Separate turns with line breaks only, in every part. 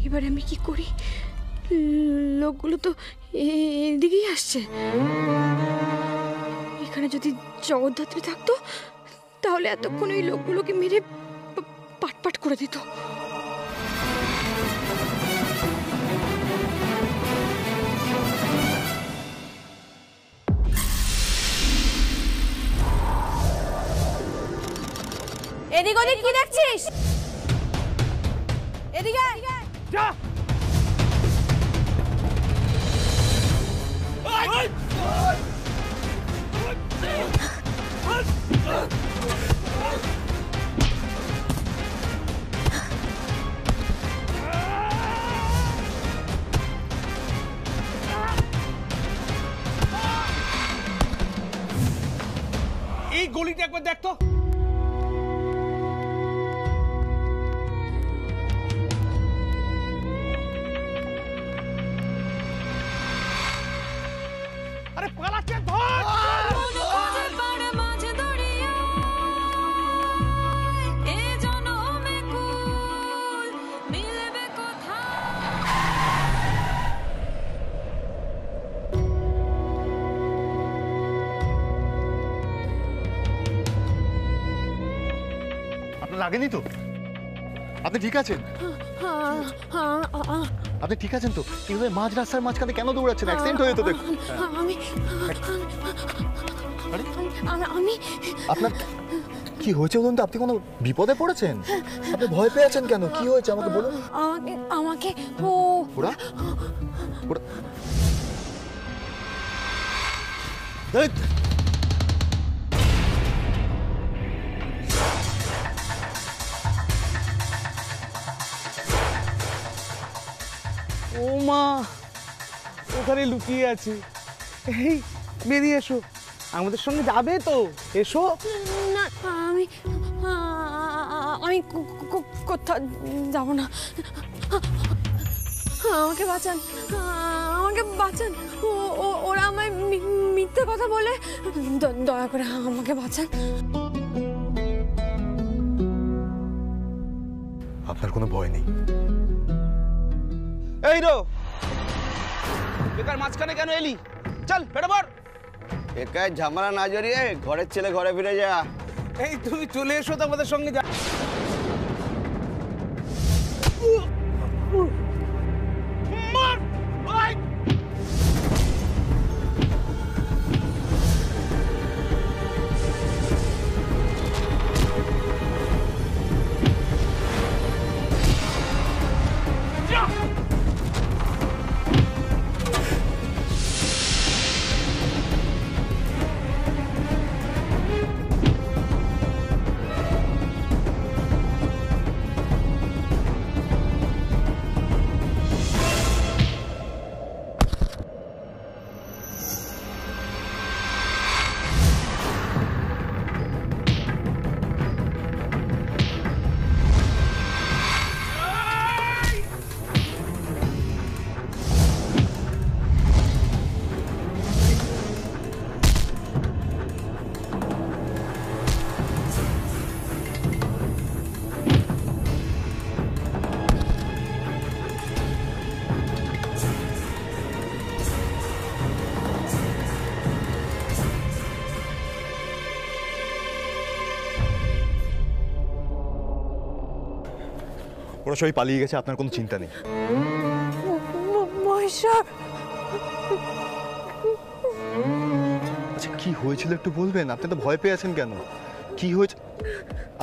এবারে আমি কি করি? লোকগুলো তো এদিকেই আসছে। এখানে যদি জগদ্ধাত্রী থাকতো তাহলে এতক্ষণ এই লোকগুলোকে মেরে পাটপাট করে দিত। এদিক ওদিক কি দেখছিস? এদিকে যা।
এই গলিটা একবার দেখ তো। আরে পালাচ্ছে, ধর।
আপনার লাগেনি তো? আপনি ঠিক আছেন? আপনি ঠিক আছেন তো? এইভাবে মাঝ রাস্তার মাঝখানে কেন দৌড়াচ্ছেন? অ্যাক্সিডেন্ট হয়ে তো দেখুন।
আমি
আপনার কি হয়েছে বলুন তো? আপনি কোনো বিপদে পড়েছেন? আপনি ভয় পেয়েছেন কেন? কি হয়েছে আমাকে বলুন।
আমাকে
ওরা
ও মা, ওখানে লুকিয়ে আছে। এই বেরিয়ে এসো, আমাদের সঙ্গে যাবে তো? এসো।
না, আমি কোথাও যাব না। আমাকে বাঁচান, আমাকে বাঁচান। ওরা আমায় মিথ্যে কথা বলে। দয়া করে আমাকে বাঁচান।
আপনার কোনো ভয় নেই।
এই রো, বেকার মাঝখানে কেন এলি? চল বেরো বর।
একাই ঝামেলা না জড়িয়ে ঘরের ছেলে ঘরে ফিরে যা।
এই তুমি চলে এসো তো আমাদের সঙ্গে। যা মার ভাই।
ওরা সবাই পালিয়ে গেছে, আপনার কোনো চিন্তা নেই। আচ্ছা, কি হয়েছিল একটু বলবেন? আপনি তো ভয় পেয়ে আছেন কেন? কি হয়েছে?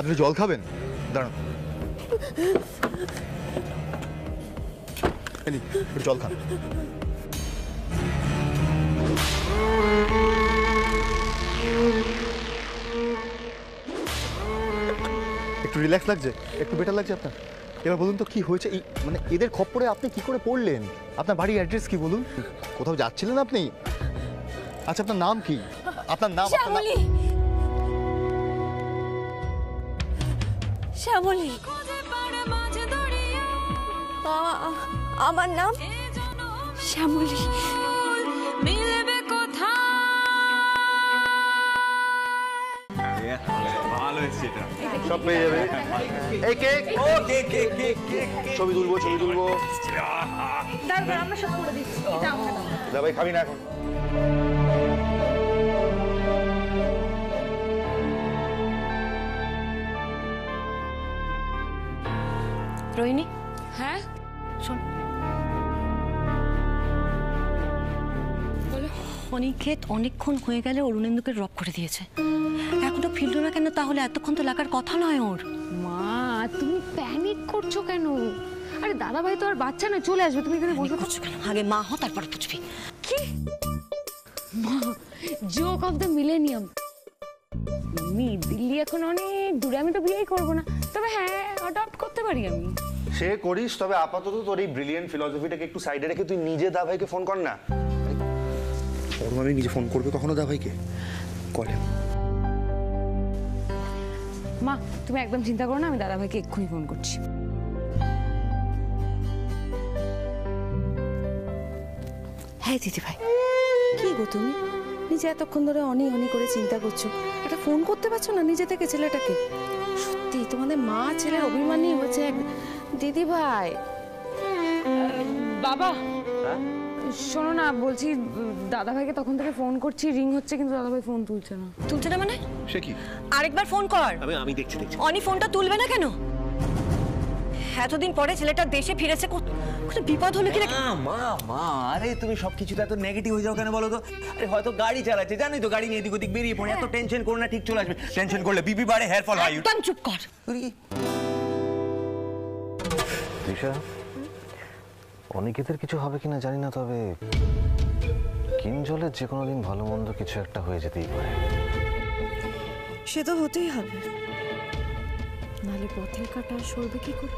আপনি জল খাবেন? দাঁড়ান, একটু জল খান। একটু রিল্যাক্স লাগছে? একটু বেটার লাগছে আপনার? এবার বলুন তো কি হয়েছে? এই মানে এদের খপ্পরে আপনি কি করে পড়লেন? আপনার বাড়ির অ্যাড্রেস কি বলুন? কোথাও যাচ্ছিলেন আপনি? আচ্ছা, আপনার নাম কি? আপনার নাম?
শ্যামলী। শ্যামলী, আমার নাম শ্যামলী।
ভালো হয়েছে এটা।
সব পেয়ে যাবে। এই কেক,
ও কেক কেক কেক কেক।
ছবি তুলবো ছবি তুলবো।
দাঁড়া আমরা সব করে দিচ্ছি এটা আমাকে দাও
দা ভাই খাবি না এখন?
রোহিণী,
হ্যাঁ
শোন, অনিকেত অনেকক্ষণ হয়ে গেলে অরুণেন্দুকে ড্রপ করে দিয়েছে, এখনো ফিরল না কেন? তাহলে এতক্ষণ তো লাগার কথা নয় ওর।
মা তুমি প্যানিক করছো কেন? আরে দাদা ভাই তো আর বাচ্চা না, চলে আসবে, তুমি এখানে বসে
করছো কেন? আগে মা হো, তারপর বুঝবি।
কি joke of the millennium. Delhi এখন অনেক দূরে, আমি তো বিয়েই করবো না, তবে হ্যাঁ অ্যাডপ্ট করতে পারি আমি।
সে করিস, তবে আপাতত তোর এই ব্রিলিয়েন্ট ফিলসফিটাকে একটু সাইডে রেখে তুই নিজে দা ভাইকে ফোন কর না। ওর মানে নিজে ফোন করবে কখনো দা ভাইকে? করে।
মা তুমি একদম চিন্তা করো না, আমি দাদা ভাইকে এক্ষুনি ফোন করছি।
হ্যাঁ দিদি ভাই, কি গো তুমি নিজে এতক্ষণ ধরে অনি অনি করে চিন্তা করছো, একটা ফোন করতে পারছো না নিজে থেকে ছেলেটাকে? সত্যি তোমাদের মা ছেলের অভিমানী হয়েছে দিদি ভাই।
বাবা শোনো না, বলছি দাদা ভাইকে তখন থেকে ফোন করছি, রিং হচ্ছে কিন্তু দাদা ভাই ফোন তুলছে না।
তুলছে না মানে?
সে কি?
আরেকবার ফোন কর।
আমি দেখছি।
অনি ফোনটা তুলবে না কেন? এতদিন পরে ছেলেটা দেশে ফিরেছে, কোনো বিপদ হলো কি না?
মা আরে তুমি সবকিছুতে এত নেগেটিভ হয়ে যাও কেন বলো তো? আরে হয়তো গাড়ি চালাচ্ছে, জানোই তো গাড়ি নিয়ে এদিক ওদিক বেরিয়ে পড়ে, এত টেনশন করো না, ঠিক চলে আসবে। টেনশন করলে বিপি বাড়ে, হেয়ার ফল হয়।
একদম চুপ কর।
দিশা, অনিকেতের কিছু হবে কিনা জানি না, তবে কিঞ্জলের যে কোনো দিন ভালো মন্দ কিছু একটা হয়ে যেতেই পারে।
সে তো হতেই হবে, নালে পথের কাটা সরবে কি করে?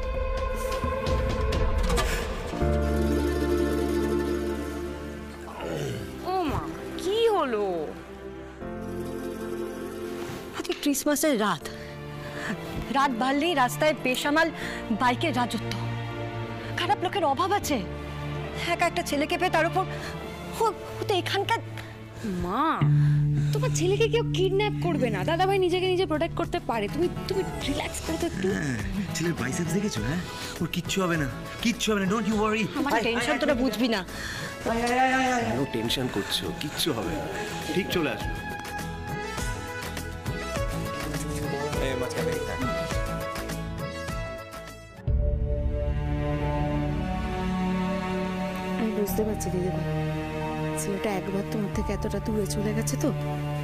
ও মা কি হলো?
আজকে ক্রিসমাসের রাত, রাত বাড়লেই রাস্তায় বেসামাল বাইকের রাজত্ব। খারাপ লোকের অভাব আছে, একা একটা ছেলেকে পেয়ে তার উপর ও তো এখানকার।
মা তোমার ছেলেকে কেউ কিডন্যাপ করবে না, দাদা ভাই নিজেকে নিজে প্রোটেক্ট করতে পারে, তুমি তুমি রিল্যাক্স করো তো একটু।
ছেলের বাইসেপস দেখেছো? হ্যাঁ, ওর কিচ্ছু হবে না, কিচ্ছু হবে না, ডোন্ট ইউ ওয়ারি।
আমার টেনশন তোরা বুঝবি না।
কেন টেনশন করছো? কিচ্ছু হবে না, ঠিক চলে আসবে।
আমি বুঝতে পারছি দিদি ভাই, ছেলেটা একবার তোমার থেকে এতটা দূরে চলে গেছে তো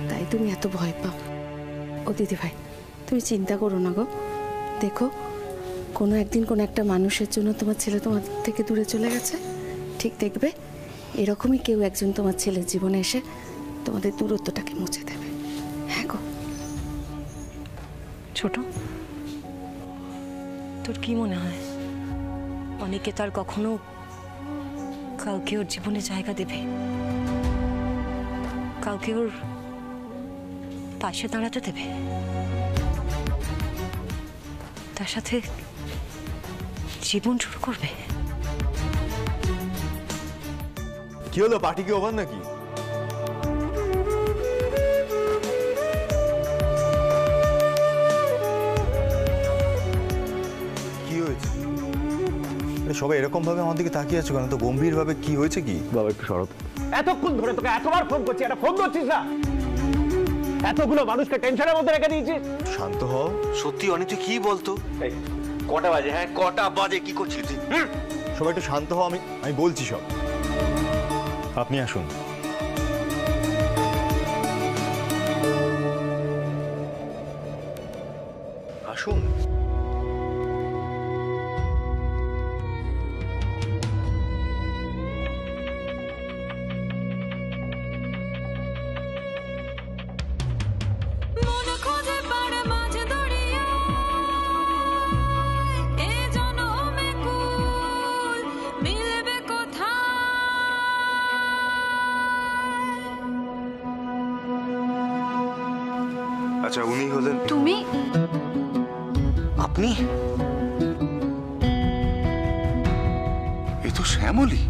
তাই তুমি এত ভয় পাও। ও দিদি ভাই তুমি চিন্তা করো না গো, দেখো কোনো একদিন কোনো একটা মানুষের জন্য তোমার ছেলে তোমার থেকে দূরে চলে গেছে, ঠিক দেখবে এরকমই কেউ একজন তোমার ছেলের জীবনে এসে তোমাদের দূরত্বটাকে মুছে দেবে। হ্যাঁ গো। ছোট, তোর কি মনে হয় অনেকে তার কখনো কাউকে ওর জীবনে জায়গা দেবে, কাউকে ওর পাশে দাঁড়াতে দেবে, তার সাথে জীবন শুরু করবে?
কি হলো, পার্টি কি ওভার নাকি? কি হয়েছে? সবাই এরকম ভাবে আমার দিকে তাকিয়ে আছো কেন? তো গম্ভীর ভাবে কি হয়েছে? কি বাবা একটু সরব।
এতক্ষণ ধরে তোকে এতবার ফোন করছি, একটা ফোন করছিস না? এতগুলো মানুষকে টেনশনের মধ্যে রেখে দিয়েছিস।
শান্ত হও।
সত্যি অনেক, তুই কি বলতো? কটা বাজে? হ্যাঁ কটা বাজে? কি করছিস তুই?
সবাই একটু শান্ত হও, আমি বলছি সব। আপনি আসুন। আসুন। আচ্ছা, উনি হলেন?
তুমি?
আপনি? এ তো শ্যামলী।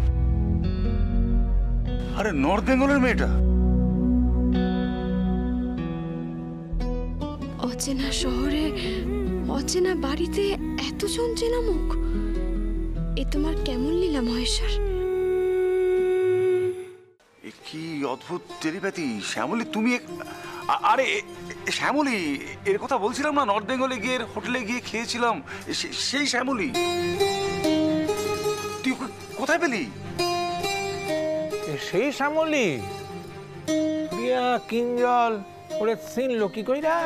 আরে নর্থ বেঙ্গলের মেয়েটা।
ও
অচেনা শহরে অচেনা বাড়িতে এতজন চেনা মুখ, এ তোমার কেমন লীলা মহেশ্বর?
কি অদ্ভুত টেলিপ্যাথি শ্যামলী, তুমি আরে শ্যামলী, এর কথা বলছিলাম না, নর্থ বেঙ্গলে গিয়ে হোটেলে গিয়ে খেয়েছিলাম, সেই শ্যামলী। তুই কোথায় পেলি?
সেই শ্যামলী প্রিয়া কিঞ্জল ওরে চিনলো কি কইরা?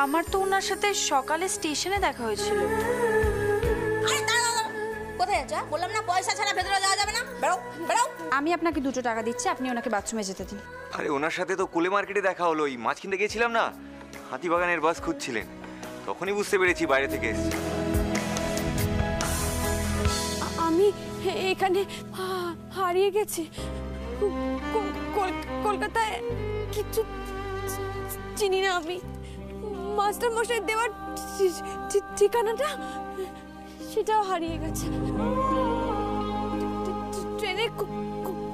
আমার তো ওনার সাথে সকালে স্টেশনে দেখা হয়েছিল।
কোথায় যাচ্ছ? বললাম না পয়সা ছাড়া ভেতরে যাওয়া যাবে না, বেরো বেরো।
আমি আপনাকে 2 টাকা দিচ্ছি, আপনি ওনাকে বাথরুমে যেতে দিন।
আরে ওনার সাথে তো কোলে মার্কেটে দেখা হলো, ওই মাছ কিনতে গেছিলাম না, হাতিবাগানের বাস খুঁজছিলেন, তখনই বুঝতে পেরেছি বাইরে থেকে এসেছি।
আমি এখানে হারিয়ে গেছি, কলকাতায় কিছু চিনি না আমি। মাস্টার মশাই দেওয়ার ঠিকানাটা সেটাও হারিয়ে গেছে। ট্রেনে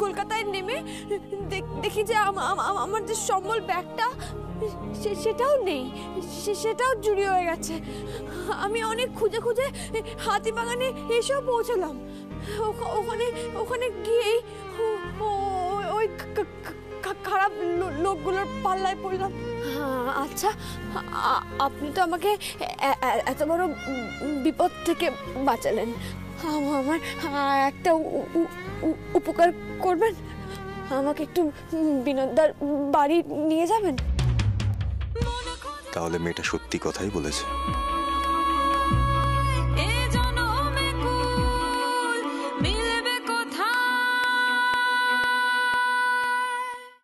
কলকাতায় নেমে দেখি যে আমার যে সম্বল ব্যাগটা সেটাও নেই, সেটাও চুরি হয়ে গেছে। আমি অনেক খুঁজে খুঁজে হাতিবাগানে এসেও পৌঁছলাম। ওখানে গিয়েই ওই খারাপ লোকগুলোর পাল্লায় পড়লাম। আচ্ছা, আপনি তো আমাকে এত বড় বিপদ থেকে বাঁচালেন, আমার একটা উপকার করবেন? আমাকে একটু বিনোদদার বাড়ি নিয়ে যাবেন?
তাহলে মেয়েটা সত্যি কথাই বলেছে।